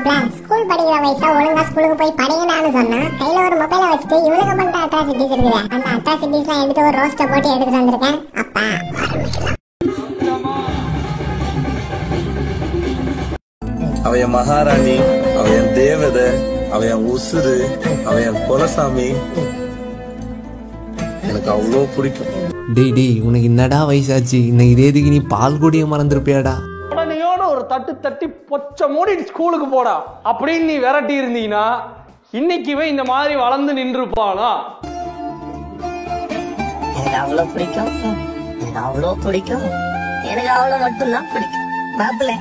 மாப்ள ஸ்கூல் படிக்கிற வயசுல ஒழுங்கா ஸ்கூலுக்கு போய் படிங்கடான்னு சொன்னா கையில ஒரு மொபைலை வச்சுட்டு இவனுக்கு பண்ற அட்ராசிட்டிஸ் இருக்குது. அந்த அட்ராசிட்டிஸ்லாம் எடுத்து ஒரு ரோஸ்ட்டை போட்டு எடுத்துட்டு வந்திருக்கேன். அப்பா அவ என் மகாராணி, அவ என் தேவதை, அவ என் உசுறு, அவ என் குலசாமி. எனக்கு அவ்வளோ பிடிக்கும். டேய் உனக்கு என்னடா வயசாச்சு? இன்னும் இதேதுக்கு நீ பால் குடிய மறந்துருப்பியாடா? உடனேயோட ஒரு தட்டி பொச்ச மூடி ஸ்கூலுக்கு போடா அப்படின்னு நீ விரட்டி இருந்தீங்கன்னா இன்னைக்குவே இந்த மாதிரி வளர்ந்து நின்றுப்பானா? எனக்கு அவ்வளோ பிடிக்கும், எனக்கு அவ்வளோ பிடிக்கும், எனக்கு அவ்வளோ மட்டும்தான் பிடிக்கும். மாப்பிள்ள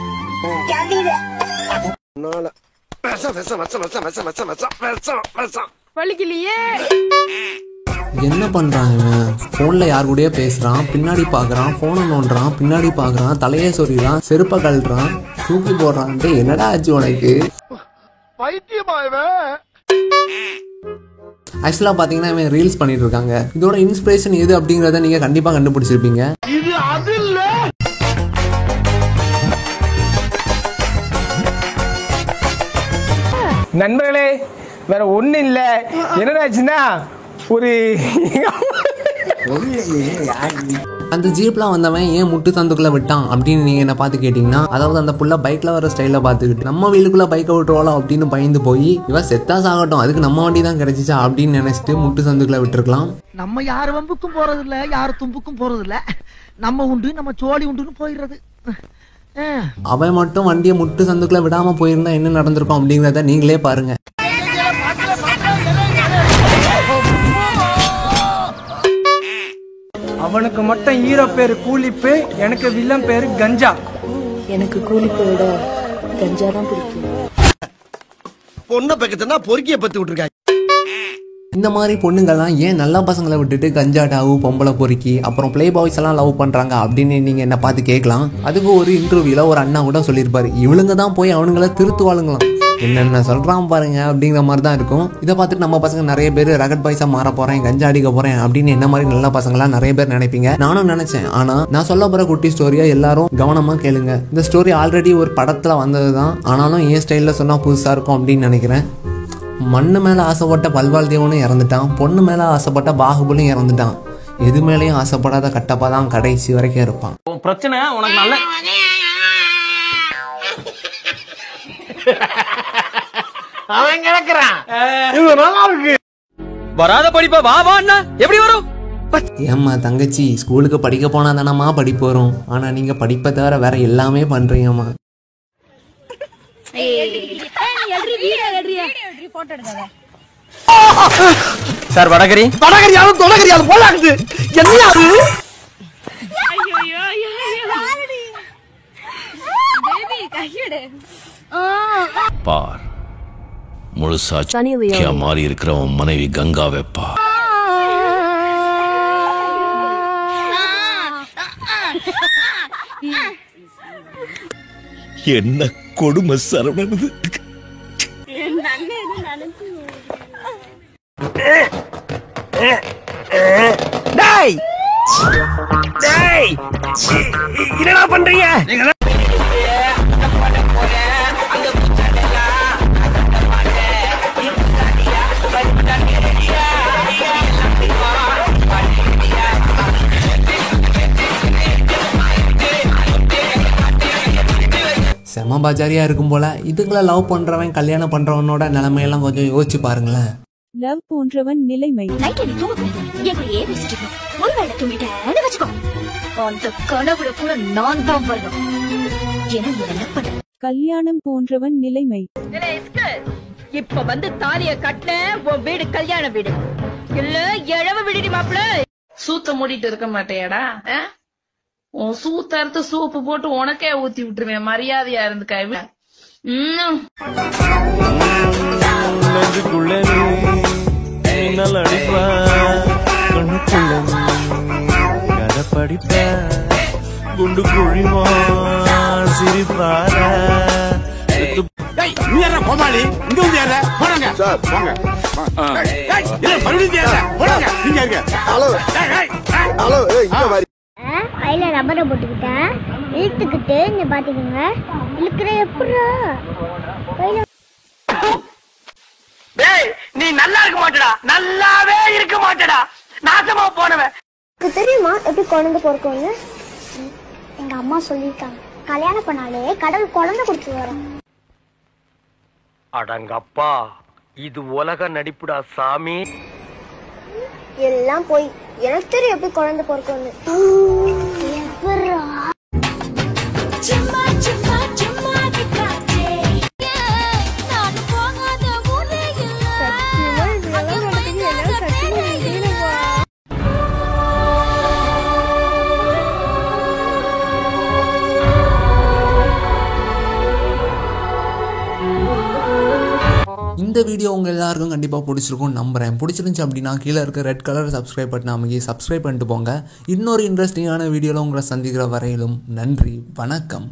என்ன பண்றாங்க? போன்ல யார் கூடயே பேசுறான், பின்னாடி பாக்குறான், போனை நோண்டுறான், பின்னாடி பாக்குறான், தலையே சொறிறான், செருப்ப கழட்டுறான், தூக்கி போடுறான். என்னடா ஆச்சு உனக்கு? ஆக்சுவலா பாத்தீங்கன்னா இவன் ரீல்ஸ் பண்ணிட்டு இருக்காங்க. இதோட இன்ஸ்பிரேஷன் எது அப்படிங்கறத நீங்க கண்டிப்பா கண்டுபிடிச்சிருப்பீங்க. நண்பர்களே வேற ஒண்ணு இல்ல, என்னடாச்சுன்னா ஒரு அந்த ஜீப்ல வந்தவன் ஏன் முட்டு சந்துக்குள்ள விட்டான் அப்படின்னு நீங்க என்ன பார்த்து கேட்டீங்கன்னா, அதாவது அந்த புள்ள பைக்ல வர ஸ்டைல பார்த்துக்கிட்டு நம்ம வீட்டுக்குள்ள பைக்கை விட்டுருவாளோ அப்படின்னு பயந்து போய் இவன் செத்தா சாகட்டும், அதுக்கு நம்ம வண்டி தான் கிடைச்சிச்சா அப்படின்னு நினைச்சிட்டு முட்டு சந்துக்குள்ள விட்டுருக்கலாம். நம்ம யாரு வம்புக்கும் போறது இல்ல, யாரு தும்புக்கும் போறது இல்ல, நம்ம உண்டு நம்ம சோழி உண்டுன்னு போயிடுறது. அவன் மட்டும் வண்டியை முட்டு சந்துக்குள்ள விடாம போயிருந்தா என்ன நடந்திருக்கும் அப்படிங்கறத நீங்களே பாருங்க. அவனுக்கு மட்டும் ஹீரோ பேரு கூலிப்பு, எனக்கு வில்லன் பேரு கஞ்சா. எனக்கு கூலிப்பை விட கஞ்சா தான் பிடிக்கும். பொண்ணை பக்கத்துனா பொறுக்கிய பத்து விட்டுருக்காங்க. இந்த மாதிரி பொண்ணுங்கள்லாம் ஏன் நல்ல பசங்களை விட்டுட்டு கஞ்சாட்டாவு, பொம்பளை பொறுக்கி, அப்புறம் பிளே பாய்ஸ் எல்லாம் லவ் பண்றாங்க அப்படின்னு நீங்க என்ன பார்த்து கேட்கலாம். அதுக்கு ஒரு இன்டர்வியூல ஒரு அண்ணா கூட சொல்லியிருப்பாரு, இவளுங்க தான் போய் அவனுங்களை திருத்துவாளுங்களாம். என்னென்ன சொல்றான் பாருங்க அப்படிங்கிற மாதிரி தான் இருக்கும். இதை பார்த்துட்டு நம்ம பசங்க நிறைய பேர் ரகட் பாய்ஸா மாற போறேன், கஞ்சா அடிக்க போறேன் அப்படின்னு என்ன மாதிரி நல்ல பசங்களா நிறைய பேர் நினைப்பீங்க. நானும் நினைச்சேன். ஆனா நான் சொல்ல போற குட்டி ஸ்டோரியா எல்லாரும் கவனமா கேளுங்க. இந்த ஸ்டோரி ஆல்ரெடி ஒரு படத்துல வந்ததுதான், ஆனாலும் என் ஸ்டைல்ல சொன்னா புதுசா இருக்கும் அப்படின்னு நினைக்கிறேன். மண்ணு மேல ஆசைப்பட்ட பல்வாள் தேவனும் இறந்துட்டான், பொண்ணு மேல ஆசைப்பட்ட பாகுபலியும் இறந்துட்டான். எது மேலேயும் ஆசைப்படாத கட்டப்பா தான் கடைசி வரைக்கும் இருப்பான். பிரச்சனை உனக்கு நல்ல அவன் கிடக்குறான். இது நல்லா இருக்கு. வராத படிப்பா வா வான்னா எப்படி வரும்? ஏம்மா தங்கச்சி, ஸ்கூலுக்கு படிக்க போனா தானம்மா படிப்பு வரும். ஆனா நீங்க படிப்பை தவிர வேற எல்லாமே பண்றீங்கம்மா. சார் வடகரியாலும் தொடகரியாலும் போலாக்குது. என்ன அது? பார், முழுசா மாறி இருக்கிறவன் மனைவி கங்கா வெப்பா. என்ன கொடுமை சரவணது. என்னடா பண்றீங்க? செம பாஜாரியா இருக்கும் போல. இதுங்களை லவ் பண்றவன் கல்யாணம் பண்றவனோட நிலைமையெல்லாம் கொஞ்சம் யோசிச்சு பாருங்களேன். லவ் போன்றவன் நிலைமை. கல்யாணம் போன்றவன் நிலைமை. இப்ப வந்து தாலிய கட்ட உன் வீடு கல்யாண வீடு இல்ல எழவ விடுடி மாப்பிள்ள. சூத்த மூடிட்டு இருக்க மாட்டேடா. உன் சூத்த அறுத்து சூப்பு போட்டு உனக்கே ஊத்தி விட்டுருவேன். மரியாதையா இருந்து கைவி. குண்டு குழிமா சிரிப்பார. நீ யாரா கோமாளி? இங்க வந்து யாரா? போடுங்க சார், போங்க. மறுபடியும் யாரா? போடுங்க. நீங்க இருங்க. ஹலோ ஹலோ, இங்க வாரி. கையில ரப்பரை போட்டுக்கிட்டேன், இழுத்துக்கிட்டு இங்க பாத்தீங்க இழுக்கிற எப்படா கையில டேய் நீ நல்லா இருக்க மாட்டடா, நல்லாவே இருக்க மாட்டடா, நாசமா போனவன். தெரியுமா எப்படி குழந்தை பிறக்கும்னு? எங்க அம்மா சொல்லியிருக்காங்க, கல்யாணம் பண்ணாலே கடவுள் குழந்தை கொடுத்து வரும். அடங்கப்பா, இது உலக நடிப்புடா சாமி. எல்லாம் போய் எனக்கு தெரியும் எப்படி குழந்தை பிறக்கும்னு. இந்த வீடியோ உங்கள் எல்லாருக்கும் கண்டிப்பாக பிடிச்சிருக்கும் நம்புகிறேன். பிடிச்சிருந்துச்சு அப்படின்னா கீழே இருக்க ரெட் கலர் சப்ஸ்கிரைப் பட்டன் அமைக்கி சப்ஸ்கிரைப் பண்ணிட்டு போங்க. இன்னொரு இன்ட்ரெஸ்டிங்கான வீடியோவில் உங்களை சந்திக்கிற வரையிலும் நன்றி, வணக்கம்.